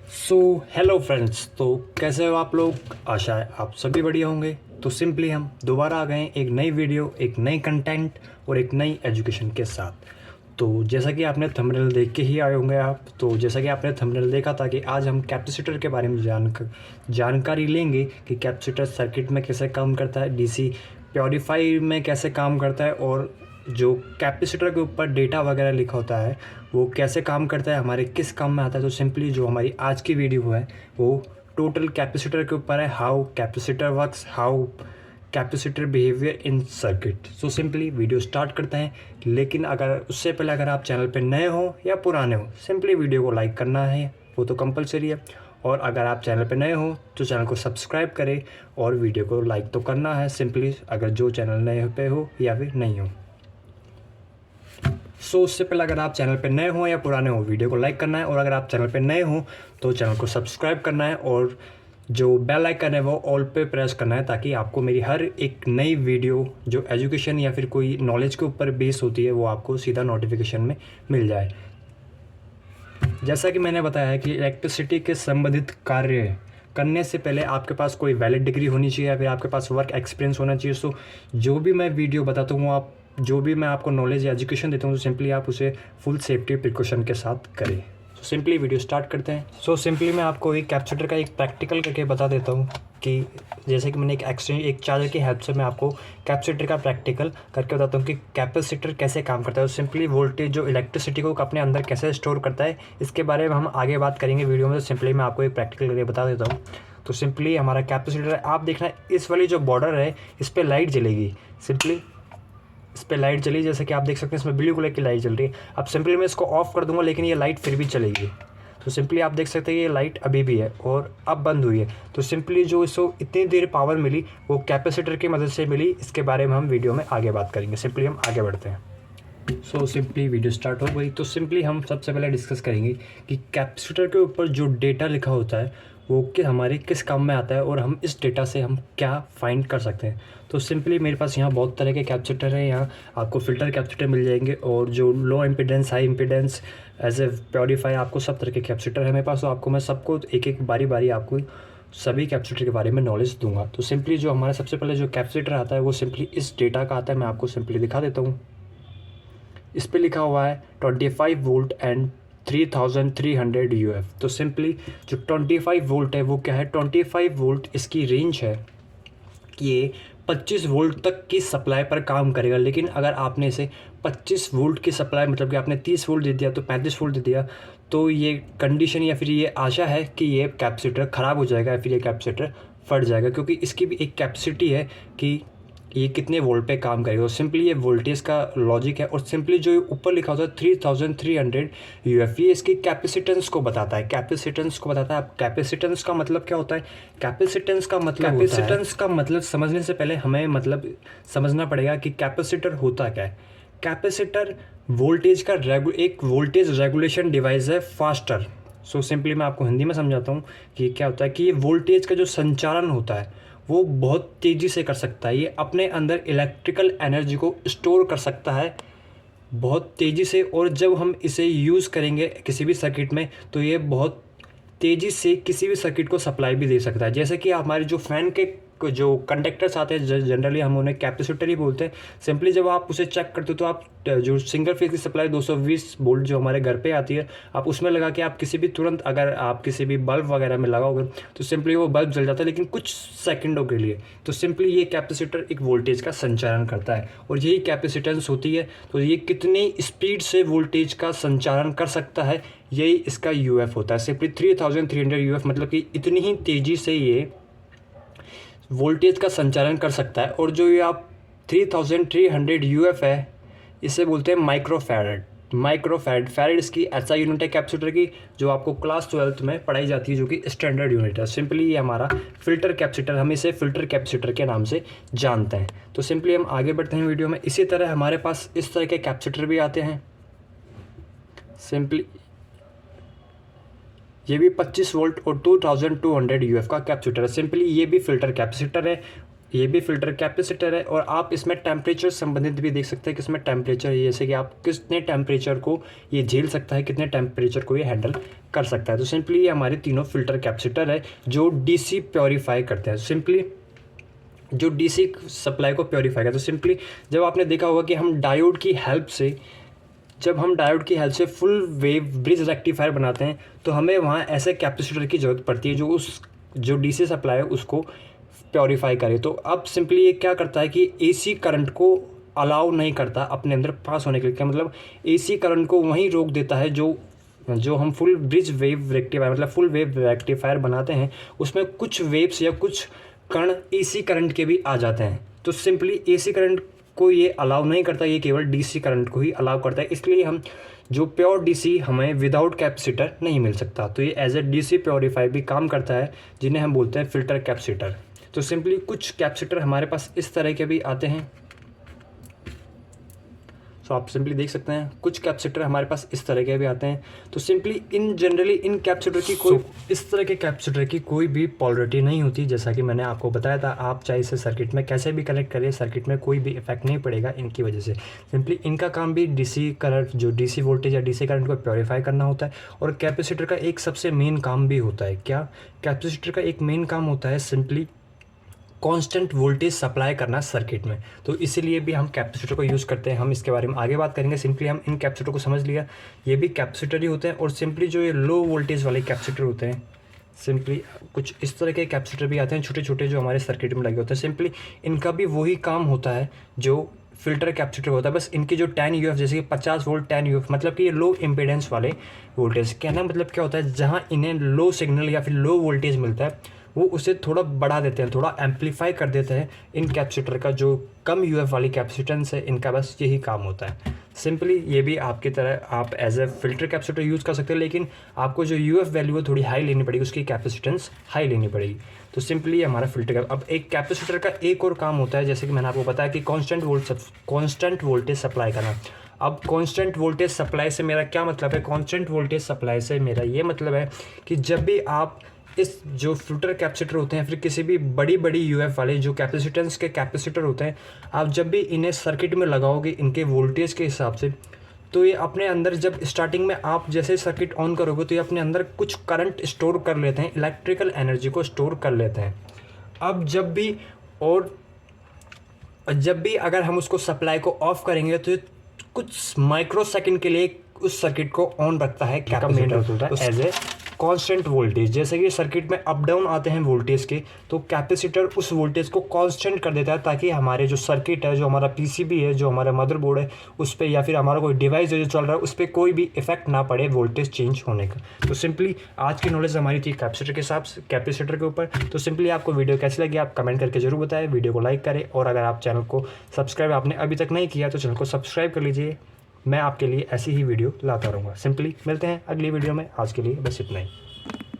So hello friends, तो कैसे हो आप लोग। आशा है आप सभी बढ़िया होंगे। तो सिंपली हम दोबारा आ गए हैं एक नई वीडियो, एक नई कंटेंट और एक नई एजुकेशन के साथ। तो जैसा कि आपने थंबनेल देख के ही आए होंगे आप, तो जैसा कि आपने थंबनेल देखा था कि आज हम कैपेसिटर के बारे में जानकारी लेंगे कि कैपेसिटर सर्किट में कैसे काम करता है, डीसी प्योरीफाई में कैसे काम करता है, और जो कैपेसिटर के ऊपर डेटा वगैरह लिखा होता है वो कैसे काम करता है, हमारे किस काम में आता है। तो सिंपली जो हमारी आज की वीडियो है वो टोटल कैपेसिटर के ऊपर है, how capacitor works, how capacitor behaviour in circuit. So simply video start करते हैं। लेकिन अगर उससे पहले अगर आप चैनल पर नए हो या पुराने हो, सिंपली वीडियो को लाइक करना है, वो तो कंपलसरी है। और अगर आप चैनल पर नए हो तो चैनल को सब्सक्राइब करें और वीडियो को लाइक तो करना है सिंपली, अगर जो चैनल नए पे हो या फिर नहीं हो। सो उससे पहले अगर आप चैनल पे नए हो या पुराने हो, वीडियो को लाइक करना है, और अगर आप चैनल पे नए हो तो चैनल को सब्सक्राइब करना है और जो बेल आइकन है वो ऑल पे प्रेस करना है, ताकि आपको मेरी हर एक नई वीडियो जो एजुकेशन या फिर कोई नॉलेज के ऊपर बेस होती है वो आपको सीधा नोटिफिकेशन में मिल जाए। जैसा कि मैंने बताया है कि इलेक्ट्रिसिटी के संबंधित कार्य करने से पहले आपके पास कोई वैलिड डिग्री होनी चाहिए या फिर आपके पास वर्क एक्सपीरियंस होना चाहिए। सो जो भी मैं वीडियो बताता हूँ, आप जो भी मैं आपको नॉलेज या एजुकेशन देता हूँ, तो सिंपली आप उसे फुल सेफ्टी प्रिकॉशन के साथ करें। सो सिंपली वीडियो स्टार्ट करते हैं। सो सिंपली मैं आपको एक कैपेसिटर का एक प्रैक्टिकल करके बता देता हूँ कि जैसे कि मैंने एक चार्जर की हेल्प से मैं आपको कैपेसिटर का प्रैक्टिकल करके बताता हूँ कि कैपेसिटर कैसे काम करता है और सिंपली वोल्टेज जो इलेक्ट्रिसिटी को अपने अंदर कैसे स्टोर करता है, इसके बारे में हम आगे बात करेंगे वीडियो में। तो सिंपली मैं आपको एक प्रैक्टिकल करके बता देता हूँ। तो सिंपली हमारा कैपेसिटर है, आप देखना इस वाली जो बॉर्डर है इस पर लाइट जलेगी। सिंपली इस पर लाइट जली, जैसे कि आप देख सकते हैं इसमें ब्लू कलर की लाइट जल रही है। अब सिंपली मैं इसको ऑफ कर दूंगा लेकिन ये लाइट फिर भी चलेगी। तो सिंपली आप देख सकते हैं ये लाइट अभी भी है और अब बंद हुई है। तो सिंपली जो इसको इतनी देर पावर मिली वो कैपेसिटर की मदद से मिली। इसके बारे में हम वीडियो में आगे बात करेंगे। सिंपली हम आगे बढ़ते हैं। सो सिंपली वीडियो स्टार्ट हो गई। तो सिंपली हम सबसे पहले डिस्कस करेंगे कि कैपेसिटर के ऊपर जो डेटा लिखा होता है वो कि हमारे किस काम में आता है और हम इस डेटा से हम क्या फाइंड कर सकते हैं। तो सिंपली मेरे पास यहाँ बहुत तरह के कैपेसिटर हैं। यहाँ आपको फ़िल्टर कैपेसिटर मिल जाएंगे और जो low impedance, high impedance, as a purify, आपको सब तरह के कैपेसिटर है मेरे पास। तो आपको मैं सबको एक एक बारी बारी आपको सभी कैपेसिटर के बारे में नॉलेज दूंगा। तो सिंपली जो हमारा सबसे पहले जो कैपेसिटर आता है वो सिंपली इस डेटा का आता है। मैं आपको सिंपली दिखा देता हूँ। इस पर लिखा हुआ है 25 वोल्ट एंड 3300 UF। तो सिंपली जो 25 वोल्ट है वो क्या है, 25 वोल्ट इसकी रेंज है कि ये 25 वोल्ट तक की सप्लाई पर काम करेगा। लेकिन अगर आपने इसे 25 वोल्ट की सप्लाई, मतलब कि आपने 30 वोल्ट दे दिया तो 35 वोल्ट दे दिया, तो ये कंडीशन या फिर ये आशा है कि ये कैपेसिटर ख़राब हो जाएगा या फिर ये कैपेसिटर फट जाएगा, क्योंकि इसकी भी एक कैपेसिटी है कि ये कितने वोल्ट पे काम करेगा। और सिंपली ये वोल्टेज का लॉजिक है। और सिंपली जो ऊपर लिखा होता है 3300 UF, ये इसकी कैपेसिटेंस को बताता है। कैपेसिटेंस को बताता है। अब कैपेसिटेंस का मतलब क्या होता है, कैपेसिटेंस का मतलब समझने से पहले हमें मतलब समझना पड़ेगा कि कैपेसिटर होता क्या है। कैपेसिटर वोल्टेज का एक वोल्टेज रेगुलेशन डिवाइस है, फास्टर। सो सिंपली मैं आपको हिंदी में समझाता हूँ कि क्या होता है कि ये वोल्टेज का जो संचालन होता है वो बहुत तेज़ी से कर सकता है। ये अपने अंदर इलेक्ट्रिकल एनर्जी को स्टोर कर सकता है बहुत तेज़ी से, और जब हम इसे यूज़ करेंगे किसी भी सर्किट में तो ये बहुत तेज़ी से किसी भी सर्किट को सप्लाई भी दे सकता है। जैसे कि हमारे जो फ़ैन के जो कंडक्टर्स आते हैं, जनरली हम उन्हें कैपेसिटर ही बोलते हैं। सिंपली जब आप उसे चेक करते हो तो आप जो सिंगल फेज की सप्लाई 220 वोल्ट जो हमारे घर पे आती है, आप उसमें लगा के आप किसी भी तुरंत अगर आप किसी भी बल्ब वगैरह में लगाओगे तो सिंपली वो बल्ब जल जाता है, लेकिन कुछ सेकंडों के लिए। तो सिंपली ये कैपेसिटर एक वोल्टेज का संचालन करता है और यही कैपेसिटेंस होती है। तो ये कितनी स्पीड से वोल्टेज का संचालन कर सकता है, यही इसका UF होता है। सिंपली 3300 UF, मतलब कि इतनी ही तेज़ी से ये वोल्टेज का संचालन कर सकता है। और जो ये आप 3300 UF है, इसे बोलते हैं माइक्रोफैरड। फैरड इसकी ऐसा यूनिट है कैपेसिटर की जो आपको क्लास 12th में पढ़ाई जाती है, जो कि स्टैंडर्ड यूनिट है। सिंपली ये हमारा फिल्टर कैपेसिटर, हम इसे फिल्टर कैपेसिटर के नाम से जानते हैं। तो सिंपली हम आगे बढ़ते हैं वीडियो में। इसी तरह हमारे पास इस तरह के कैपेसिटर भी आते हैं। सिंपली ये भी 25 वोल्ट और 2200 UF का कैपेसिटर है। सिंपली ये भी फिल्टर कैपेसिटर है। ये भी फ़िल्टर कैपेसिटर है और आप इसमें टेम्परेचर संबंधित भी देख सकते हैं कि इसमें टेम्परेचर है, जैसे कि आप कितने टेम्परेचर को ये झेल सकता है, कितने टेम्परेचर को ये हैंडल कर सकता है। तो सिंपली ये हमारे तीनों फ़िल्टर कैपेसिटर है जो डीसी प्योरीफाई करते हैं। सिंपली जो डीसी सप्लाई को प्योरीफाई करते हैं। तो सिंपली जब आपने देखा होगा कि हम डायोड की हेल्प से फुल वेव ब्रिज रेक्टिफायर बनाते हैं, तो हमें वहाँ ऐसे कैपेसिटर की ज़रूरत पड़ती है जो डीसी सप्लाई है उसको प्योरीफाई करे। तो अब सिंपली ये क्या करता है कि एसी करंट को अलाउ नहीं करता अपने अंदर पास होने के लिए। क्या मतलब, एसी करंट को वहीं रोक देता है जो हम फुल ब्रिज वेव रेक्टिफायर मतलब फुल वेव रेक्टिफायर बनाते हैं, उसमें कुछ वेव्स या कुछ कण एसी करंट के भी आ जाते हैं। तो सिंपली एसी करंट को ये अलाउ नहीं करता, ये केवल डीसी करंट को ही अलाउ करता है। इसलिए हम जो प्योर डीसी हमें विदाउट कैपेसिटर नहीं मिल सकता। तो ये एज ए डीसी प्योरीफाई भी काम करता है, जिन्हें हम बोलते हैं फ़िल्टर कैपेसिटर। तो सिंपली कुछ कैपेसिटर हमारे पास इस तरह के भी आते हैं। तो आप सिंपली देख सकते हैं कुछ कैपेसिटर हमारे पास इस तरह के भी आते हैं। तो सिंपली जनरली इन कैपेसिटर की इस तरह के कैपेसिटर की कोई भी पोलरिटी नहीं होती। जैसा कि मैंने आपको बताया था, आप चाहे इसे सर्किट में कैसे भी कनेक्ट करें, सर्किट में कोई भी इफेक्ट नहीं पड़ेगा इनकी वजह से। सिंपली इनका काम भी डीसी करंट, जो डीसी वोल्टेज या डीसी करंट को प्योरीफाई करना होता है। और कैपेसिटर का एक सबसे मेन काम भी होता है, क्या कैपेसिटर का एक मेन काम होता है सिंपली कांस्टेंट वोल्टेज सप्लाई करना सर्किट में। तो इसीलिए भी हम कैपेसिटर को यूज़ करते हैं। हम इसके बारे में आगे बात करेंगे। सिंपली हम इन कैपेसिटर को समझ लिया, ये भी कैपेसिटर ही होते हैं। और सिंपली जो ये लो वोल्टेज वाले कैपेसिटर होते हैं, सिंपली कुछ इस तरह के कैपेसिटर भी आते हैं छोटे छोटे जो हमारे सर्किट में लगे होते हैं। सिंपली इनका भी वही काम होता है जो फ़िल्टर कैपेसिटर होता है, बस इनकी जो 10 UF जैसे कि 50 वोल्ट 10 UF मतलब कि ये लो इम्पीडेंस वाले वोल्टेज। कहना मतलब क्या होता है, जहाँ इन्हें लो सिग्नल या फिर लो वोल्टेज मिलता है वो उसे थोड़ा बढ़ा देते हैं, थोड़ा एम्पलीफाई कर देते हैं। इन कैपेसिटर का जो कम UF वाली कैपेसिटेंस है, इनका बस यही काम होता है। सिंपली ये भी आपकी तरह आप as a filter capacitor use कर सकते हैं, लेकिन आपको जो UF वैल्यू है थोड़ी हाई लेनी पड़ेगी, उसकी कैपेसिटेंस हाई लेनी पड़ेगी। तो सिंपली हमारा फ़िल्टर का अब एक कैपेसिटर का एक और काम होता है, जैसे कि मैंने आपको बताया कि कांस्टेंट वोल्टेज सप्लाई करना। अब कांस्टेंट वोल्टेज सप्लाई से मेरा क्या मतलब है? कांस्टेंट वोल्टेज सप्लाई से मेरा ये मतलब है कि जब भी आप इस जो फ़िल्टर कैपेसिटर होते हैं, फिर किसी भी बड़ी UF वाले जो कैपेसिटेंस के कैपेसिटर होते हैं, आप जब भी इन्हें सर्किट में लगाओगे इनके वोल्टेज के हिसाब से, तो ये अपने अंदर जब स्टार्टिंग में आप जैसे सर्किट ऑन करोगे तो ये अपने अंदर कुछ करंट स्टोर कर लेते हैं, इलेक्ट्रिकल एनर्जी को स्टोर कर लेते हैं। अब जब भी अगर हम उसको सप्लाई को ऑफ करेंगे तो कुछ माइक्रो सेकेंड के लिए उस सर्किट को ऑन रखता है capacitor as a constant voltage. जैसे कि सर्किट में अप डाउन आते हैं वोल्टेज के, तो कैपेसिटर उस वोल्टेज को कांस्टेंट कर देता है ताकि हमारे जो सर्किट है, जो हमारा पीसीबी है, जो हमारा मदरबोर्ड है, उस पर या फिर हमारा कोई डिवाइस है जो चल रहा है, उस पर कोई भी इफेक्ट ना पड़े वोल्टेज चेंज होने का। तो सिंपली आज की नॉलेज हमारी थी कैपेसिटर के ऊपर। तो सिंपली आपको वीडियो कैसी लगी आप कमेंट करके जरूर बताएं, वीडियो को लाइक करें, और अगर आप चैनल को सब्सक्राइब आपने अभी तक नहीं किया तो चैनल को सब्सक्राइब कर लीजिए। मैं आपके लिए ऐसी ही वीडियो लाता रहूँगा। सिंपली मिलते हैं अगली वीडियो में। आज के लिए बस इतना ही।